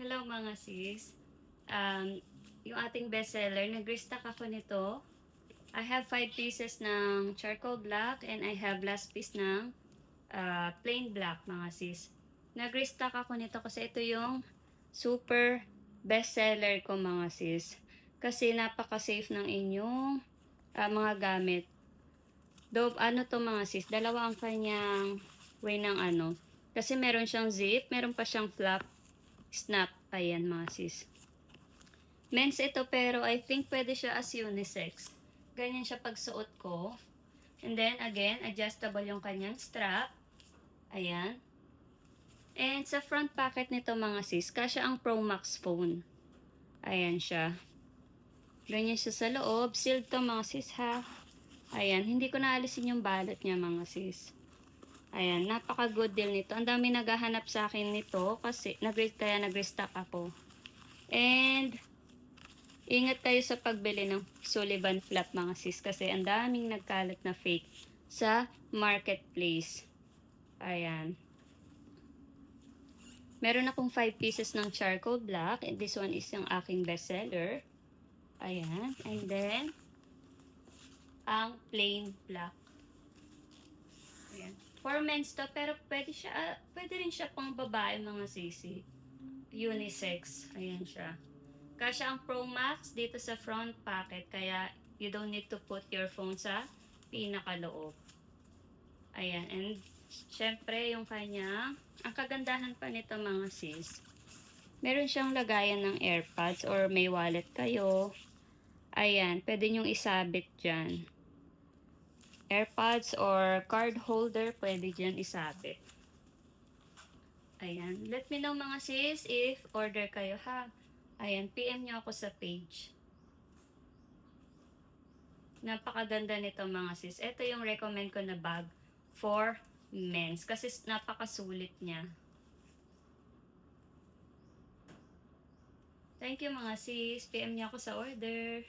Hello mga sis. Yung ating bestseller, nag-restock ako nito. I have 5 pieces ng charcoal black and I have last piece ng plain black mga sis. Nag-restock ako nito kasi ito yung super bestseller ko mga sis. Kasi napaka-safe ng inyong mga gamit. Though ano to mga sis, dalawa ang kanyang way ng ano. Kasi meron siyang zip, meron pa siyang flap snap. Ayan mga sis. Men's ito pero I think pwede siya as unisex. Ganyan siya pagsuot ko. And then again, adjustable yung kanyang strap. Ayan. And sa front pocket nito mga sis, kasya ang Pro Max phone. Ayan siya. Ganyan siya sa loob. Sealed to mga sis ha. Ayan, hindi ko naalisin yung balot niya mga sis. Ayan, napaka good deal nito. Ang dami naghahanap sa akin nito kasi kaya nag-restock ako. And ingat kayo sa pagbili ng Sullivan flap mga sis kasi ang daming nagkalat na fake sa marketplace. Ayan. Meron akong 5 pieces ng charcoal black and this one is yung aking bestseller. Ayan. And then, ang plain black. Ayan. For men's to, pero pwede rin siya pang babae mga sisi. Unisex. Ayan siya. Kasya ang Pro Max dito sa front pocket kaya you don't need to put your phone sa pinakaloob. Ayan. And syempre yung kanya, ang kagandahan pa nito mga sis, meron siyang lagayan ng AirPods or may wallet kayo. Ayan. Pwede nyong isabit dyan. AirPods or card holder, pwede dyan isabit. Ayan. Let me know mga sis if order kayo ha. Ayan. PM nyo ako sa page. Napakaganda nito mga sis. Ito yung recommend ko na bag for men's. Kasi napakasulit niya. Thank you mga sis. PM nyo ako sa order.